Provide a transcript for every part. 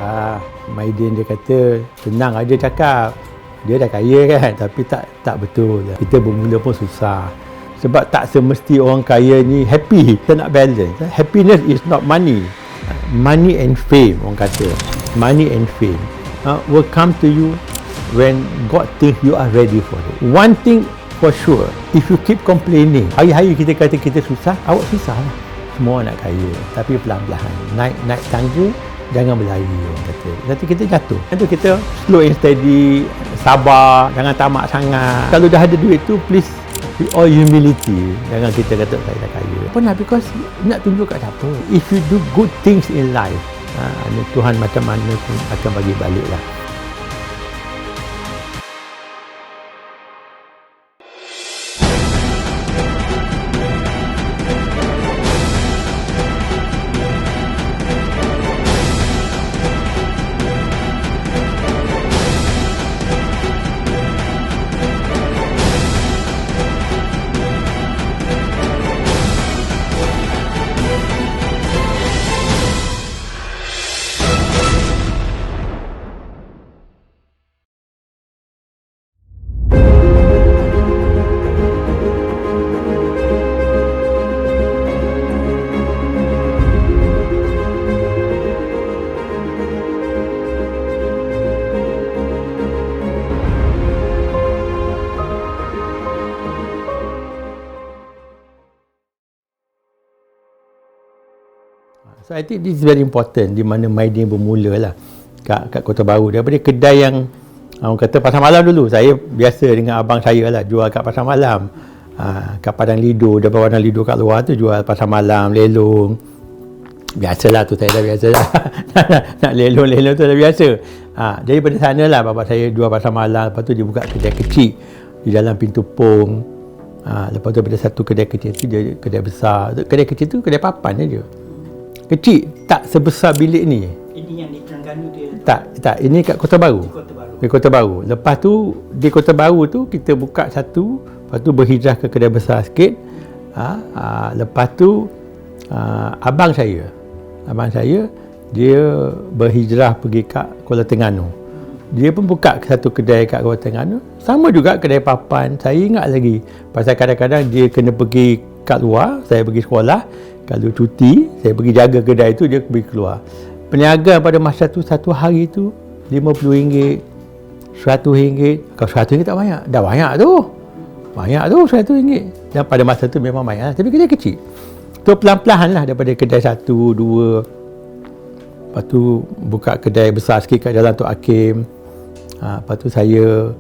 lah. Maidin dia kata, senang aja cakap. Dia dah kaya kan, tapi tak betul. Kita bermula pun susah. Sebab tak semesti orang kaya ni happy. Kita nak balance. Happiness is not money. Money and fame, orang kata. Money and fame will come to you when God thinks you are ready for it. One thing for sure, if you keep complaining, hari-hari kita kata kita susah, awak susah lah. Semua nak kaya, tapi perlahan-lahan. Naik tangga, jangan berlari, orang kata. Nanti kita jatuh. Nanti kita slow and steady, sabar, jangan tamak sangat. Kalau dah ada duit tu, please, with all humility, jangan kita kata saya dah kaya. Kenapa? Because nak tunjuk kat siapa. If you do good things in life, Tuhan macam mana pun akan bagi balik lah. So I think this is very important di mana Maidin bermula lah kat Kota Baru. Daripada kedai yang orang kata pasar malam dulu, saya biasa dengan abang saya lah jual kat pasar malam, kat Padang Lido. Daripada Padang Lido kat luar tu jual pasar malam, lelong. Biasalah tu, saya dah biasa lah. Nak lelong tu dah biasa. Daripada sana lah bapak saya jual pasar malam. Lepas tu dia buka kedai kecil di Jalan Pintu Pong. Lepas tu daripada satu kedai kecil tu dia kedai besar. Kedai kecil tu kedai papan je. Kecil, tak sebesar bilik ni. Ini yang di Terengganu dia? Tak, ini kat Kota Baru. Di Kota Baru. Lepas tu, di Kota Baru tu, kita buka satu, lepas tu berhijrah ke kedai besar sikit. Lepas tu, abang saya, dia berhijrah pergi kat Kuala Terengganu. Dia pun buka satu kedai kat Kuala Terengganu. Sama juga kedai papan. Saya ingat lagi. Pasal kadang-kadang dia kena pergi kat luar, saya pergi sekolah. Kalau cuti, saya pergi jaga kedai tu, dia pergi keluar. Peniaga pada masa tu, satu hari tu, RM50, RM100. Kalau RM100 tak banyak. Dah banyak tu. Banyak tu, RM100. Dan pada masa tu memang banyak lah. Tapi kedai kecil. Tu pelan-pelan lah daripada kedai 1, 2. Lepas tu buka kedai besar sikit kat Jalan Tok Hakim. Lepas tu saya,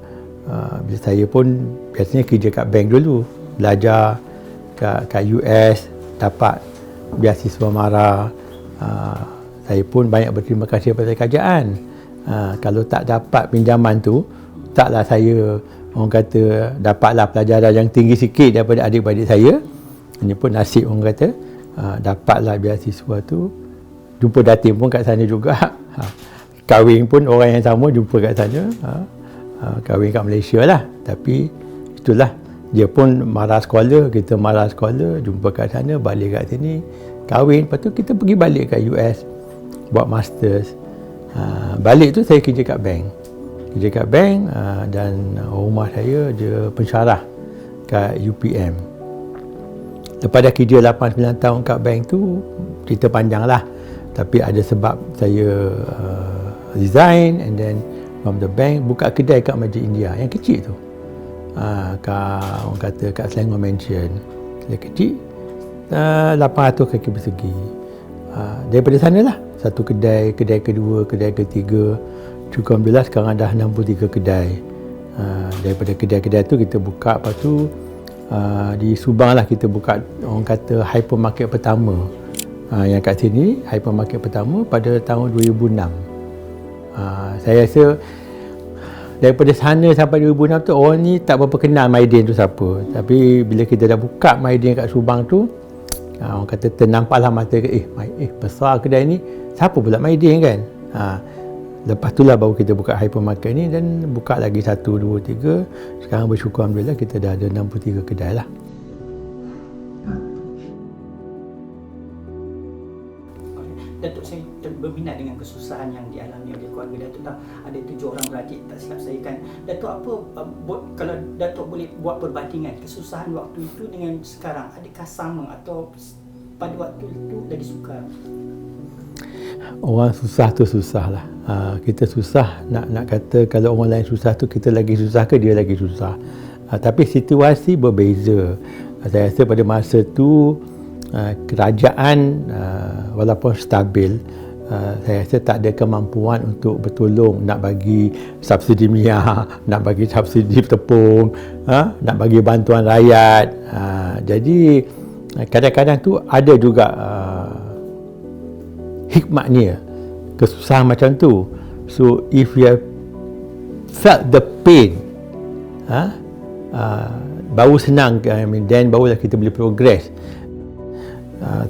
bila saya pun biasanya kerja kat bank dulu. Belajar kat US, dapat beasiswa MARA. Saya pun banyak berterima kasih kepada kerajaan. Kalau tak dapat pinjaman tu, taklah saya, orang kata, dapatlah pelajaran yang tinggi sikit daripada adik-adik saya. Ini pun nasib, orang kata, dapatlah beasiswa tu. Jumpa datin pun kat sana juga. Kahwin pun orang yang sama jumpa kat sana. Kahwin kat Malaysia lah. Tapi itulah, dia pun marah sekolah, kita marah sekolah, jumpa kat sana, balik kat sini, kahwin. Lepas tu kita pergi balik kat US, buat masters. Balik tu saya kerja kat bank. Dan rumah saya dia pensyarah kat UPM. Lepas dah kerja 8-9 tahun kat bank tu, cerita panjang lah. Tapi ada sebab saya resign, and then from the bank, buka kedai kat Masjid India, yang kecil tu. Orang kata kat Selangor Mansion, kedai kecil, 800 kaki persegi. Daripada sana lah, satu kedai kedua, kedai ketiga. Cukup Alhamdulillah sekarang dah 63 kedai. Daripada kedai-kedai tu kita buka, lepas tu di Subang lah kita buka, orang kata, hypermarket pertama. Yang kat sini, hypermarket pertama pada tahun 2006. Saya rasa daripada sana sampai 2006 tu, orang ni tak berapa kenal Maidin tu siapa. Tapi bila kita dah buka Maidin kat Subang tu, orang kata ternampaklah mata ke, besar kedai ni, siapa pula Maidin kan. Lepas tu lah baru kita buka hypermarket ni, dan buka lagi 1, 2, 3. Sekarang bersyukur Alhamdulillah kita dah ada 63 kedai lah. Datuk, saya berminat dengan kesusahan yang dialami oleh keluarga Datuk. Ada 7 orang beradik, tak silap saya kan. Datuk, kalau Datuk boleh buat perbandingan kesusahan waktu itu dengan sekarang, adakah sama atau pada waktu itu lagi sukar? Orang susah tu susah lah. Kita susah, nak kata kalau orang lain susah tu kita lagi susah ke dia lagi susah. Tapi situasi berbeza. Saya rasa pada masa tu kerajaan walaupun stabil, saya rasa tak ada kemampuan untuk bertolong, nak bagi subsidi minyak, nak bagi subsidi tepung, nak bagi bantuan rakyat. Jadi kadang-kadang tu ada juga hikmatnya kesusahan macam tu. So if you have felt the pain, baru senang, then barulah kita boleh progress.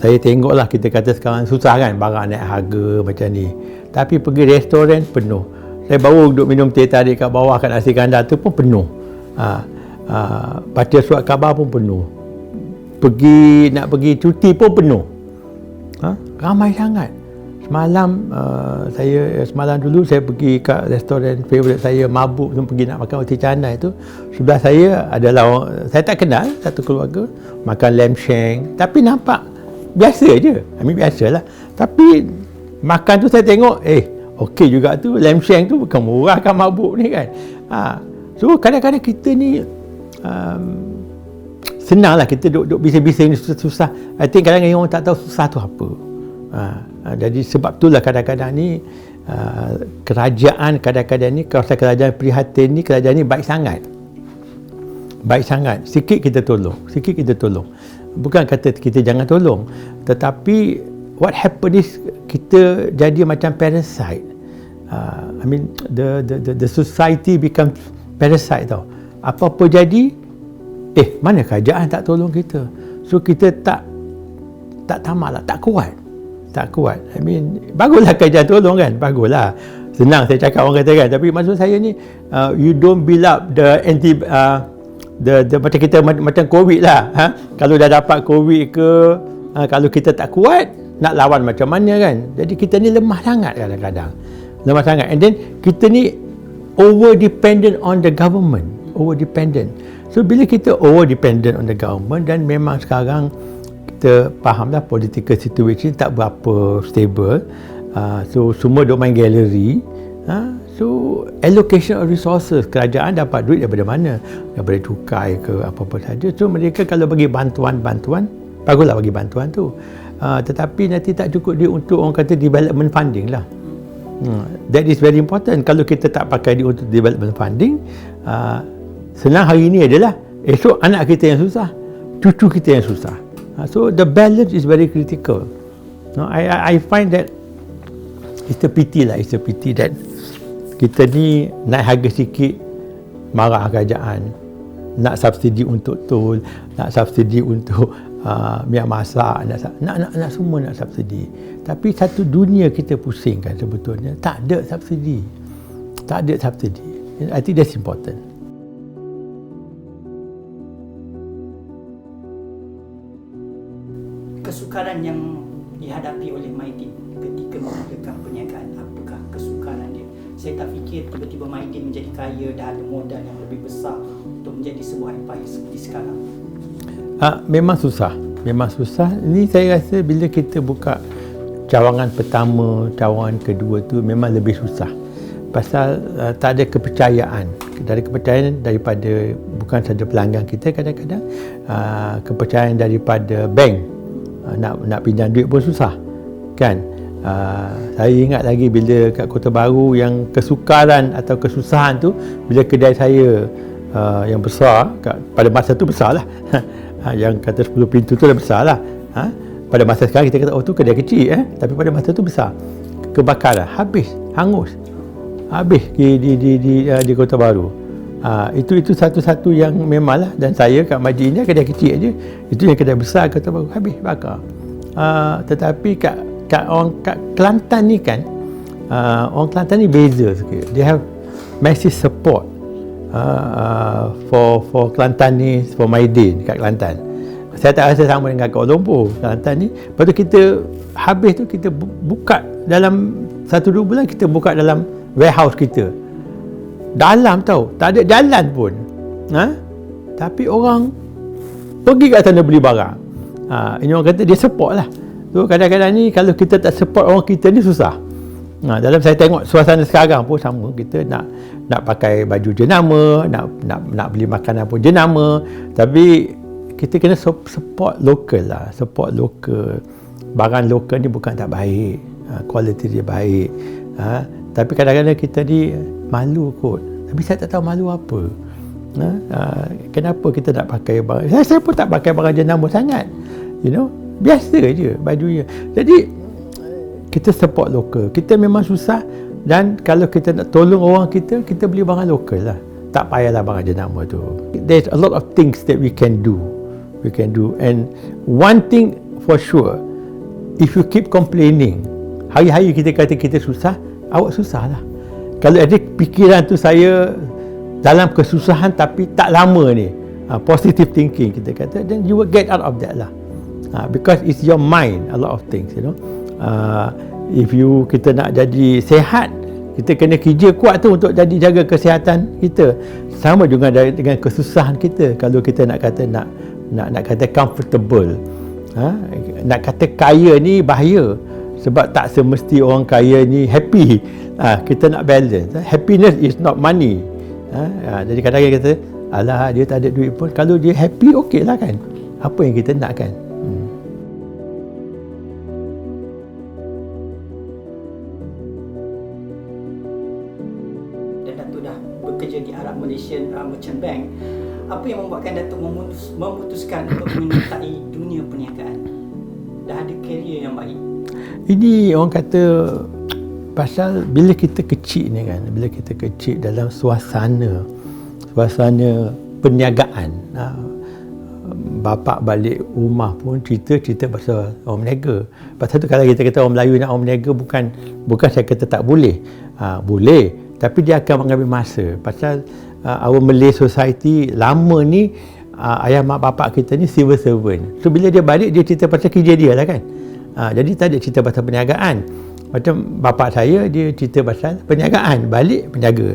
Saya tengoklah, kita kata sekarang susah kan, barang naik harga macam ni, tapi pergi restoran penuh. Saya baru duduk minum teh tarik kat bawah kat nasi kandar tu pun penuh. Baca surat khabar pun penuh. Nak pergi cuti pun penuh. Ramai sangat. Semalam dulu saya pergi kat restoran favourite saya, Mabuk tu, pergi nak makan roti canai tu. Sebelah saya adalah orang saya tak kenal, satu keluarga makan lamb shank, tapi nampak biasa je. Biasalah. Tapi makan tu saya tengok, okey juga tu, lamb shank tu bukan murah kan Mabuk ni kan. So kadang-kadang kita ni senanglah kita duduk bising-bising susah-susah. I think kadang-kadang orang tak tahu susah tu apa. Jadi sebab itulah kadang-kadang ni kerajaan kawasan kerajaan prihatin ni, kerajaan ni baik sangat, sikit kita tolong. Bukan kata kita jangan tolong, tetapi what happen is kita jadi macam parasite. The society become parasite tau. Apa-apa jadi, mana kerajaan tak tolong kita, so kita tak tamat lah, tak kuat. Baguslah kerajaan tolong kan, baguslah. Senang saya cakap, orang kata kan, tapi maksud saya ni, you don't build up the macam kita macam COVID lah. Kalau dah dapat COVID ke, kalau kita tak kuat, nak lawan macam mana kan. Jadi kita ni lemah sangat kadang-kadang. And then kita ni over dependent on the government. So bila kita over dependent on the government, dan memang sekarang kita fahamlah political situation tak berapa stable, so semua duk main galeri, so allocation of resources, kerajaan dapat duit daripada mana? Daripada cukai ke apa-apa saja. So mereka kalau bagi bantuan, baguslah bagi bantuan tu, tetapi nanti tak cukup dia untuk orang kata development funding lah. That is very important. Kalau kita tak pakai dia untuk development funding, senang hari ni adalah esok anak kita yang susah, cucu kita yang susah. So the balance is very critical. I find that it's a pity that kita ni naik harga sikit marah kerajaan, nak subsidi untuk tol, nak subsidi untuk minyak masak, nak semua nak subsidi. Tapi satu dunia kita pusingkan sebetulnya tak ada subsidi. I think that's important. Kesukaran yang dihadapi oleh Maidin ketika memulakan perniagaan, apakah kesukaran dia? Saya tak fikir tiba-tiba Maidin menjadi kaya dan ada modal yang lebih besar untuk menjadi sebuah empire seperti sekarang. Memang susah. Ini saya rasa bila kita buka cawangan pertama, cawangan kedua tu memang lebih susah. Pasal tak ada kepercayaan. Kepercayaan daripada bukan sahaja pelanggan kita, kadang-kadang kepercayaan daripada bank. Nak pinjam duit pun susah kan. Saya ingat lagi bila kat Kota Baru, yang kesukaran atau kesusahan tu bila kedai saya yang besar pada masa tu besar lah yang kata 10 pintu tu dah besar lah. Pada masa sekarang kita kata tu kedai kecil, tapi pada masa tu besar. Kebakaran, hangus di Kota Baru. Itu satu-satu yang memanglah. Dan saya kat Masjid ni kedai kecil aja, itu yang kedai besar Kota Baru habis bakar. Tetapi kat Kelantan ni kan, orang Kelantan ni beza sikit. They have massive support for Kelantan ni, for Maidin kat Kelantan. Saya tak rasa sama dengan Kuala Lumpur. Kelantan ni, lepas tu kita habis tu kita buka dalam 1-2 bulan kita buka dalam warehouse kita. Dalam tau, tak ada jalan pun. Tapi orang pergi kat sana beli barang. Ini orang kata dia support lah. So kadang-kadang ni kalau kita tak support orang kita ni susah. Dalam saya tengok suasana sekarang pun sama, kita nak pakai baju jenama, nak beli makanan pun jenama, tapi kita kena support lokal lah, support lokal. Barang lokal ni bukan tak baik, kualiti dia baik, tapi kadang-kadang kita ni malu kot, tapi saya tak tahu malu apa. Kenapa kita nak pakai barang, saya pun tak pakai barang jenama sangat, biasa je bajunya. Jadi kita support lokal. Kita memang susah, dan kalau kita nak tolong orang kita beli barang lokal lah. Tak payahlah barang jenama tu. There's a lot of things that we can do. And one thing for sure, if you keep complaining, hari-hari kita kata kita susah, awak susah lah. Kalau ada fikiran tu, saya dalam kesusahan tapi tak lama ni, positive thinking kita kata, then you will get out of that lah. Because it's your mind, a lot of things, if kita nak jadi sihat, kita kena kerja kuat tu untuk jaga kesihatan kita. Sama juga dengan kesusahan kita. Kalau kita nak kata nak kata comfortable, nak kata kaya ni bahaya, sebab tak semesti orang kaya ni happy. Kita nak balance. Happiness is not money. Jadi kadang-kadang kita kata, alah dia tak ada duit pun, kalau dia happy, okey lah kan. Apa yang kita nak kan. Bekerja di Arab Malaysian Merchant Bank, apa yang membuatkan Datuk memutuskan untuk menyertai dunia perniagaan? Dah ada karier yang baik. Ini orang kata pasal bila kita kecil ni kan, bila kita kecil dalam suasana perniagaan, bapak balik rumah pun cerita pasal orang berniaga. Pasal tu kalau kita kata orang Melayu nak orang berniaga, bukan saya kata tak boleh. Boleh, tapi dia akan mengambil masa. Pasal our Malay society lama ni, ayah mak bapak kita ni civil servant. So bila dia balik, dia cerita pasal kerja dia lah kan. Jadi tak ada cerita pasal perniagaan. Macam bapak saya, dia cerita pasal perniagaan, balik penjaga.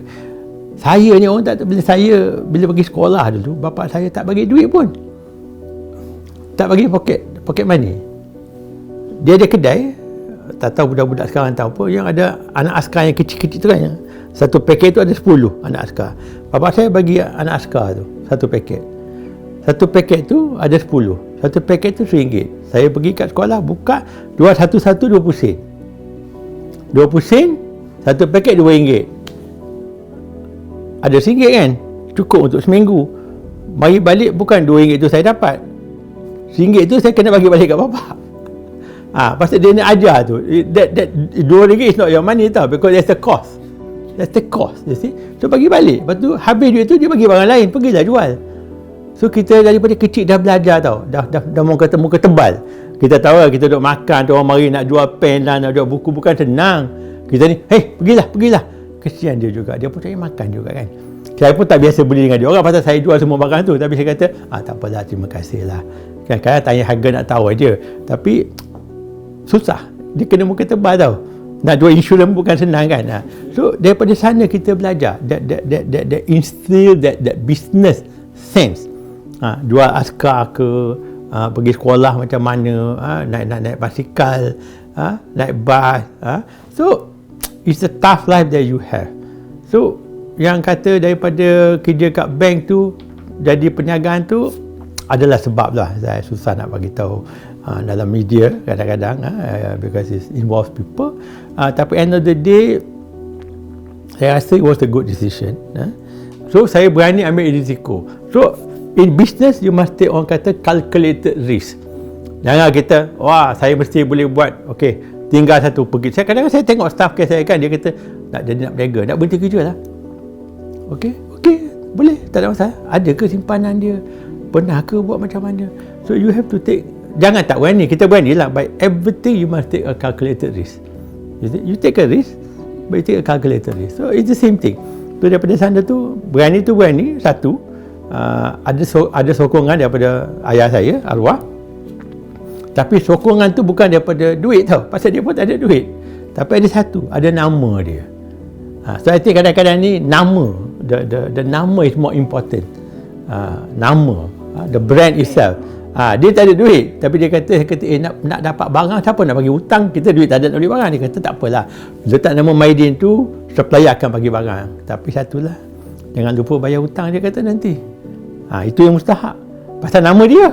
Saya ni orang tak, bila pergi sekolah dulu, bapak saya tak bagi duit pun. Tak bagi pocket money. Dia ada kedai, tak tahu budak-budak sekarang tahu apa, yang ada anak askar yang kecil-kecil tu kan, yang satu paket tu ada 10 anak askar. Bapak saya bagi anak askar tu satu paket tu ada 10. Satu paket tu RM1. Saya pergi kat sekolah, buka 211 20 sen. 20 sen, satu paket RM2. Ada RM1 kan? Cukup untuk seminggu. Mari balik, bukan RM2 tu saya dapat. RM1 tu saya kena bagi balik kat bapak. Pasal dia nak ajar tu. That RM2 is not your money tau, because there's a cost. That's the cost, you see. So bagi balik. Lepas tu habis duit tu, dia bagi barang lain, pergilah jual. So kita daripada kecil dah belajar tau. Dah muka tebal. Kita tahu lah, kita duduk makan tu, orang mari nak jual pen lah, nak jual buku, bukan senang. Kita ni, pergilah. Kesian dia juga, dia pun cari makan juga kan. Saya pun tak biasa beli dengan dia orang pasal saya jual semua barang tu. Tapi saya kata, tak apalah, terima kasih lah. Kadang-kadang tanya harga nak tahu aja. Tapi susah, dia kena muka tebal tau. Nak jual insurans bukan senang kan. So daripada sana kita belajar that instill that business sense. Jual askar ke, pergi sekolah macam mana, naik basikal, naik bas. So it's a tough life that you have. So yang kata daripada kerja kat bank tu jadi perniagaan tu adalah sebab lah saya susah nak bagi tahu dalam media kadang-kadang, because it involves people. Tapi end of the day, saya rasa it was a good decision. So saya berani ambil risiko. So in business, you must take, orang kata, calculated risk. Jangan kita, saya mesti boleh buat, tinggal satu pergi. Kadang-kadang saya tengok staff kes saya kan, dia kata nak berniaga, nak berhenti kerja lah. Okey, boleh, tak ada masalah. Ada ke simpanan dia? Pernah ke buat macam mana? So you have to take, jangan tak berani, kita berani lah. By everything you must take a calculated risk. You take a risk, but you take a calculated risk. So it's the same thing. So daripada sana tu, berani satu, ada sokongan daripada ayah saya, arwah. Tapi sokongan tu bukan daripada duit tau, pasal dia pun tak ada duit. Tapi ada satu, ada nama dia. So I think kadang-kadang ni nama, the nama is more important. Nama, the brand itself. Dia tak ada duit, tapi dia kata nak dapat barang, siapa nak bagi hutang, kita duit tak ada nak beli barang. Dia kata tak apalah, letak nama Maidin tu, supplier akan bagi barang. Tapi satulah, jangan lupa bayar hutang, dia kata nanti. Itu yang mustahak, pasal nama dia.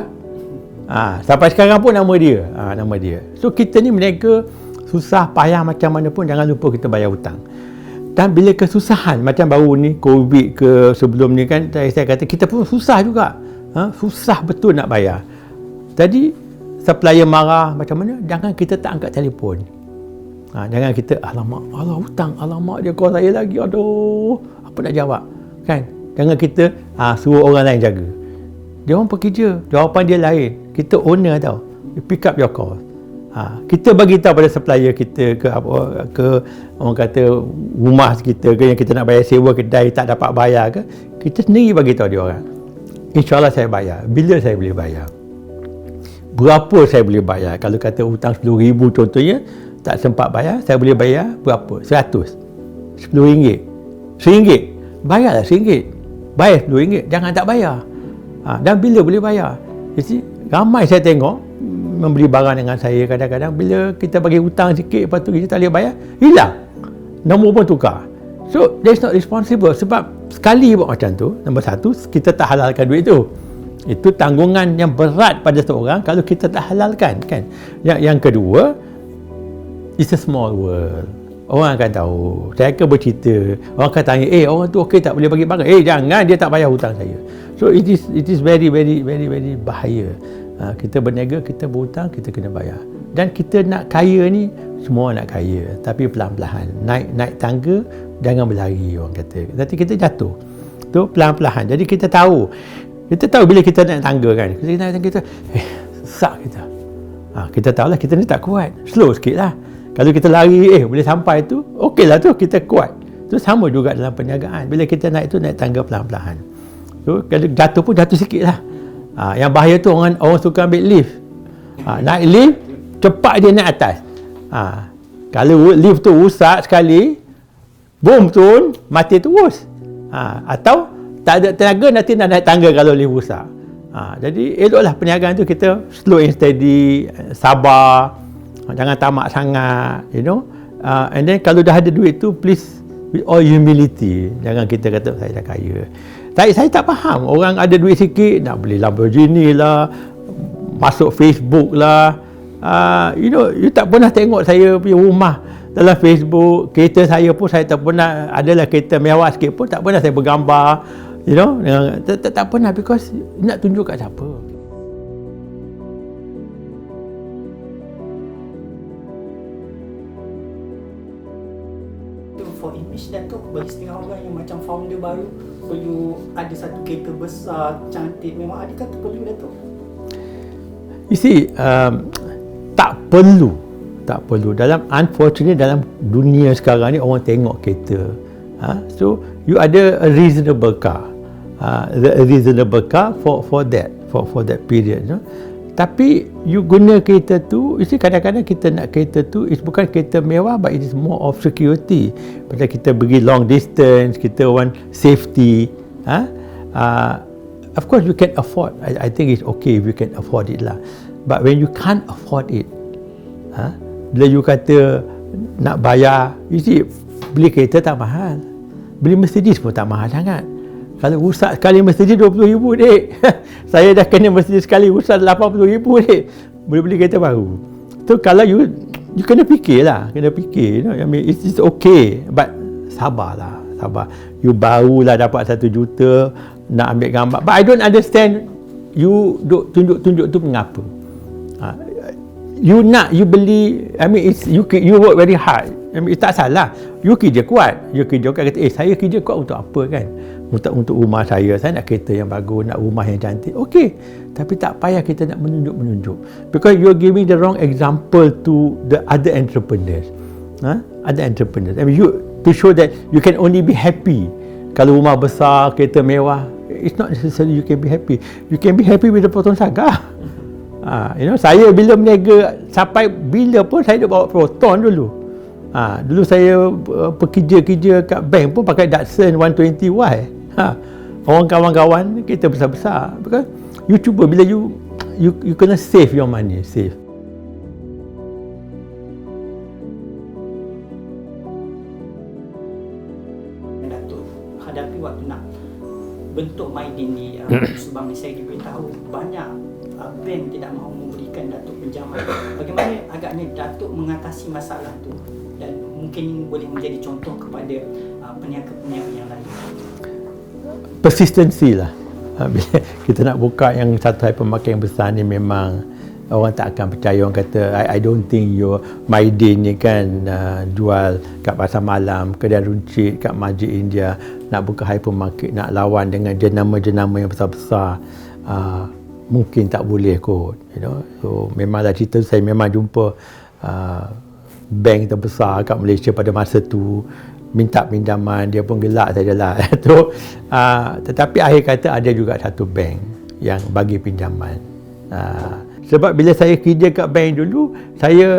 Sampai sekarang pun nama dia. Nama dia. So kita ni berniaga susah payah macam mana pun, jangan lupa kita bayar hutang. Dan bila kesusahan macam baru ni COVID ke sebelum ni kan, saya kata kita pun susah juga. Susah betul nak bayar. Jadi supplier marah macam mana, jangan kita tak angkat telefon. Jangan kita alamak hutang, alamak dia call saya lagi, aduh apa nak jawab kan. Jangan kita suruh orang lain jaga. Dia orang pekerja, jawapan dia lain. Kita owner tau, you pick up your call. Kita bagi tahu pada supplier kita ke orang kata rumah kita ke, yang kita nak bayar sewa kedai tak dapat bayar ke, kita sendiri bagi tahu dia orang. InsyaAllah saya bayar. Bila saya boleh bayar? Berapa saya boleh bayar? Kalau kata hutang RM10,000 contohnya, tak sempat bayar, saya boleh bayar berapa? 100, RM10, RM1. Bayarlah RM1. Bayar RM10, jangan tak bayar. Dan bila boleh bayar? Jadi ramai saya tengok membeli barang dengan saya, kadang-kadang bila kita bagi hutang sikit, lepas tu kita tak boleh bayar, hilang, nombor pun tukar. So that's not responsible. Sebab sekali buat macam tu, nombor satu, kita tak halalkan duit tu. Itu tanggungan yang berat pada seorang kalau kita tak halalkan kan. Yang kedua, it's a small world. Orang akan tahu, saya akan bercerita, orang akan tanya, orang tu okey tak boleh bagi barang, jangan, dia tak bayar hutang saya. So it is very bahaya. Kita berniaga, kita berhutang, kita kena bayar. Dan kita nak kaya ni, semua nak kaya, tapi pelan-pelan. Naik tangga, jangan berlari, orang kata. Nanti kita jatuh. Tu pelan-pelan. Jadi kita tahu bila kita naik tangga kan, kita naik tangga, kita sesak kita. Kita tahulah kita ni tak kuat, slow sikit lah. Kalau kita lari, boleh sampai tu, okey lah tu, kita kuat. Tu sama juga dalam perniagaan. Bila kita naik tangga pelan-pelan. So kalau jatuh pun jatuh sikit lah. Yang bahaya tu orang suka ambil lift. Naik lift, cepat dia naik atas. Kalau lift tu rusak sekali, boom turun, mati terus. Atau tak ada tenaga, nanti nak naik tangga kalau lift rusak. Jadi eloklah perniagaan tu kita slow and steady, sabar, jangan tamak sangat, and then kalau dah ada duit tu, please with all humility, jangan kita kata saya dah kaya. Saya tak faham orang ada duit sikit nak beli Lamborghini lah, masuk Facebook lah. You tak pernah tengok saya punya rumah dalam Facebook. Kereta saya pun saya tak pernah, adalah kereta mewah sikit pun tak pernah saya bergambar, tak pernah, because nak tunjuk kat siapa. For image Datuk, bagi setengah orang yang macam founder baru, perlu ada satu kereta besar, cantik, memang ada kata perlu Datuk? You see, tak perlu. Unfortunately dalam dunia sekarang ni orang tengok kereta. So you ada a reasonable car. A reasonable car for that period. Tapi you guna kereta tu, kadang-kadang kita nak kereta tu, bukan kereta mewah, but it is more of security. Pada kita pergi long distance, kita want safety. Of course you can afford. I think it's okay if you can afford it lah. But when you can't afford it, bila you kata nak bayar, beli kereta tak mahal, beli Mercedes pun tak mahal sangat. Kalau rusak sekali Mercedes RM20,000 dek. Saya dah kena Mercedes sekali rusak RM80,000 dek. Boleh beli kereta baru. So kalau you kena fikir lah, I mean it's okay, but sabarlah. You barulah dapat 1 juta nak ambil gambar. But I don't understand you tunjuk-tunjuk tu mengapa. You beli, I mean you work very hard. I mean tak salah. You kerja kuat. Kata saya kerja kuat untuk apa kan? Untuk rumah saya nak kereta yang bagus, nak rumah yang cantik. Okey. Tapi tak payah kita nak menunjuk. Because you're giving the wrong example to the other entrepreneurs. Other entrepreneurs. I mean to show that you can only be happy kalau rumah besar, kereta mewah. It's not necessarily you can be happy. You can be happy with the Proton Saga. Saya bila berniaga sampai bila pun saya bawa Proton dulu. Dulu saya pekerja-kerja kat bank pun pakai Datsun 120Y. Orang kawan-kawan kita besar-besar. Because you cuba bila you kena save your money, save. Datuk hadapi waktu nak bentuk Maidin ni, Subang ni saya diberitahu banyak bank tidak mahu memberikan Datuk pinjaman. Bagaimana agaknya Datuk mengatasi masalah tu, dan mungkin boleh menjadi contoh kepada peniaga-peniaga yang lain? Persistency lah. Bila kita nak buka yang satu hypermarket yang besar ni, memang orang tak akan percaya. Orang kata, I don't think your Maidin ni kan jual kat pasar malam, kedai runcit kat Masjid India, nak buka hypermarket, nak lawan dengan jenama-jenama yang besar-besar, mungkin tak boleh kot, you know. So memanglah cerita saya memang jumpa bank terbesar kat Malaysia pada masa tu minta pinjaman, dia pun gelak sajalah. So, tetapi akhir kata ada juga satu bank yang bagi pinjaman. Sebab bila saya kerja kat bank dulu, saya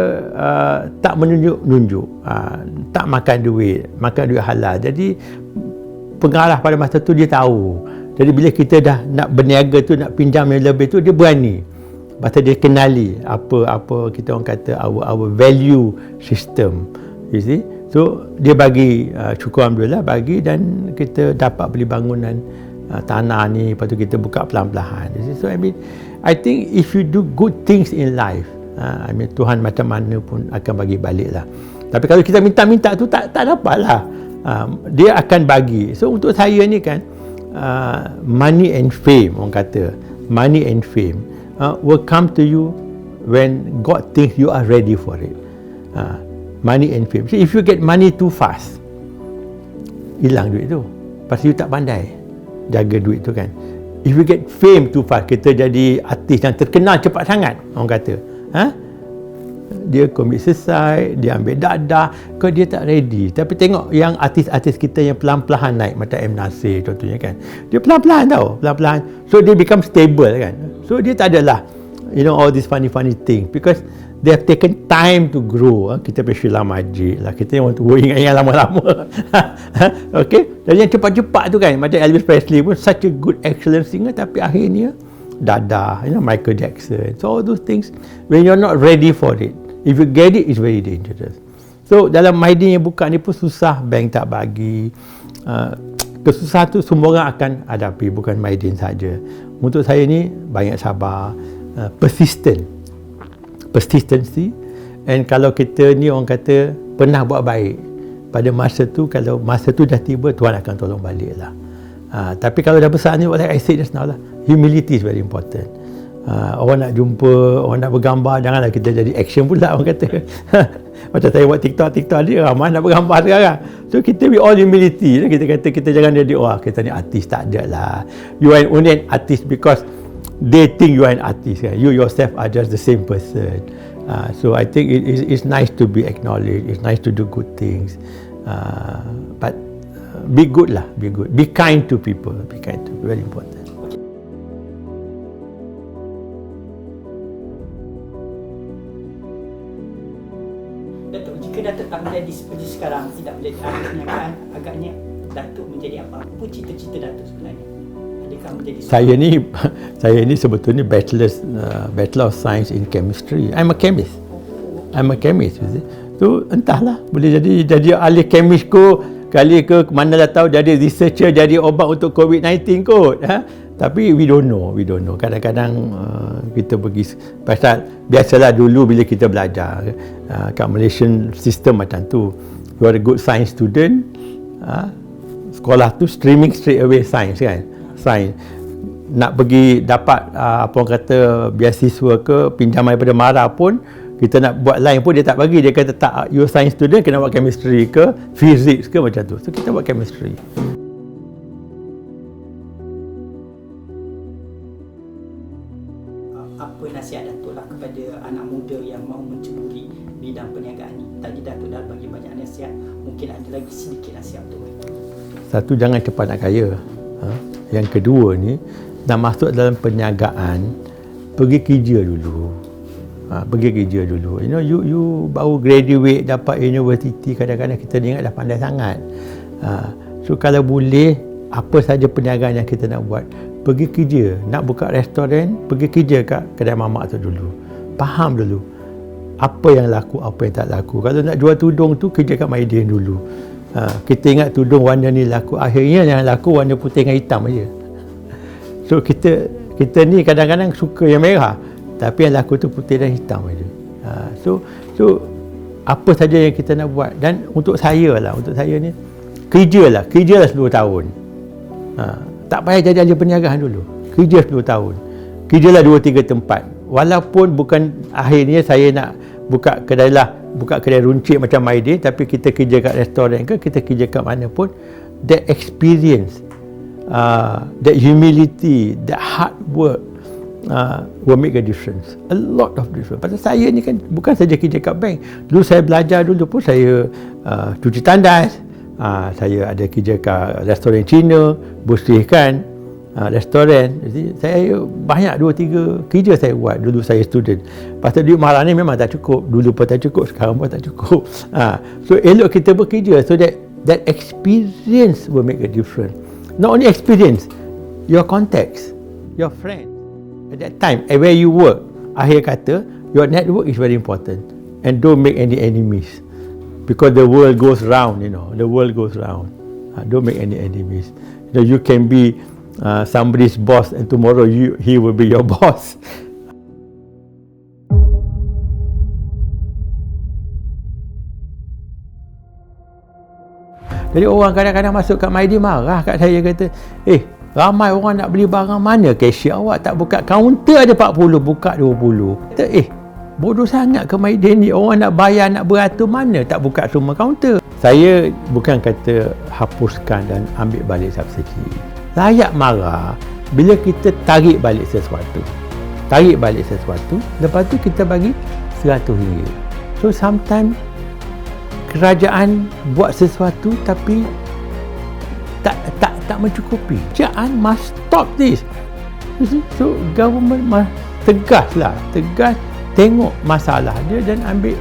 tak menunjuk-nunjuk, tak makan duit halal. Jadi pengarah pada masa tu dia tahu. Jadi bila kita dah nak berniaga tu, nak pinjam yang lebih tu, dia berani. Pasal dia kenali apa kita orang kata our value system. You see? So dia bagi, syukur alhamdulillah bagi, dan kita dapat beli bangunan tanah ni, lepas tu kita buka pelan-pelan. So I think if you do good things in life, Tuhan macam mana pun akan bagi balik lah. Tapi kalau kita minta-minta tu tak dapat lah. Dia akan bagi. So untuk saya ni kan, money and fame, orang kata money and fame will come to you when God thinks you are ready for it. Money and fame. So if you get money too fast, hilang duit tu. Pasal you tak pandai jaga duit tu kan. If you get fame too fast, kita jadi artis yang terkenal cepat sangat, orang kata, dia commit suicide, dia ambil dadah, kalau dia tak ready. Tapi tengok yang artis-artis kita yang pelan-pelan naik, macam M. Nasir contohnya kan, dia pelan-pelan tau, pelan-pelan. So dia become stable kan. So dia tak adalah, you know, all these funny thing, because they have taken time to grow. Kita punya Sheila Majid lah, kita yang ingat yang lama-lama. Okay, dan yang cepat-cepat tu kan, macam Elvis Presley pun such a good excellent singer, tapi akhirnya dadah, you know, Michael Jackson. So all those things, when you're not ready for it, if you get it, it's very dangerous. So dalam Maidin yang buka ni pun susah, bank tak bagi. Kesusahan tu semua orang akan hadapi, bukan Maidin saja. Untuk saya ni banyak sabar, persistency, and kalau kita ni orang kata pernah buat baik pada masa tu, kalau masa tu dah tiba, Tuhan akan tolong balik lah. Tapi kalau dah besar ni, like I said just now lah, humility is very important. Orang nak jumpa, orang nak bergambar, janganlah kita jadi action pula, orang kata. Macam saya buat TikTok ni, ramai nak bergambar sekarang. So kita with all humility, kita kata kita jangan jadi, kita ni artis, tak ada lah. You are only an artist because they think you are an artist. You yourself are just the same person. So I think it's nice to be acknowledged. It's nice to do good things. But be good lah. Be good. Be kind to people. Be kind to. Very important. Datuk, jika Datuk tak menjadi seperti sekarang, tidak menjadi ahli perniagaan, agaknya Datuk menjadi apa? Apa cita-cita Datuk sebenarnya? Saya ni sebetulnya Bachelor of Science in Chemistry. I'm a chemist. You see. So entahlah, boleh jadi ahli kemis ko, kali ke mana dah tahu jadi researcher, jadi obat untuk COVID-19 kot. Tapi we don't know. Kadang-kadang kita pergi, pasal biasalah dulu bila kita belajar kat Malaysian system macam tu. You are a good science student, sekolah tu streaming straight away science kan. Sains. Nak pergi dapat apa orang kata beasiswa ke pinjaman daripada MARA pun, kita nak buat line pun dia tak bagi. Dia kata tak, you science student kena buat chemistry ke physics ke macam tu. So kita buat chemistry. Apa nasihat Datuk lah kepada anak muda yang mahu menceburi bidang perniagaan ni? Tadi Datuk dah bagi banyak nasihat, mungkin ada lagi sedikit nasihat untuk mereka. Satu, jangan cepat nak kaya. Yang kedua ni, nak masuk dalam perniagaan, pergi kerja dulu. pergi kerja dulu. You baru graduate dapat university, kadang-kadang kita ingat dah pandai sangat. So kalau boleh, apa saja perniagaan yang kita nak buat, pergi kerja. Nak buka restoran, pergi kerja kat kedai mamak tu dulu. Faham dulu apa yang laku, apa yang tak laku. Kalau nak jual tudung tu, kerja kat Maidin dulu. Kita ingat tudung warna ni laku, akhirnya yang laku warna putih dengan hitam aja. So kita ni kadang-kadang suka yang merah, tapi yang laku tu putih dan hitam aja. So apa saja yang kita nak buat. Dan untuk saya ni, kerjalah 10 tahun. Tak payah jadi ahli perniagaan dulu. Kerja 10 tahun. Kerjalah 2-3 tempat. Walaupun bukan akhirnya saya nak buka kedai runcit macam Maidin, tapi kita kerja kat restoran ke, kita kerja kat mana pun, that experience, that humility, that hard work will make a difference. A lot of difference. Pasal saya ni kan bukan saja kerja kat bank. Dulu saya belajar dulu pun saya cuci tandas. Saya ada kerja kat restoran Cina, bersihkan restoran. Jadi saya banyak 2-3 kerja saya buat dulu saya student. Pasal duit mahal ni memang tak cukup. Dulu pun tak cukup, sekarang pun tak cukup. So elok kita bekerja so that experience will make a difference. Not only experience, your contacts, your friends. At that time, where you work, akhir kata, your network is very important. And don't make any enemies. Because the world goes round, the world goes round. Don't make any enemies. You can be somebody's boss and tomorrow he will be your boss. Jadi orang kadang-kadang masuk kat Maidin marah kat saya, kata, ramai orang nak beli barang, mana cashier awak tak buka kaunter, ada 40, buka 20. Kata, bodoh sangat ke Maidin ni, orang nak bayar, nak beratur, mana tak buka semua kaunter. Saya bukan kata hapuskan dan ambil balik subsidi. Layak marah bila kita tarik balik sesuatu. Lepas tu kita bagi RM100. So sometimes kerajaan buat sesuatu tapi tak mencukupi. Kerajaan must stop this. So government must tegas, tengok masalah dia dan ambil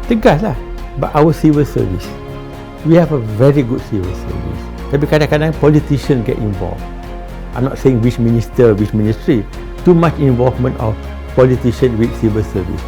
tegaslah. But our civil service, we have a very good civil service. Tapi kadang-kadang politician get involved. I'm not saying which minister, which ministry. Too much involvement of politician with civil service.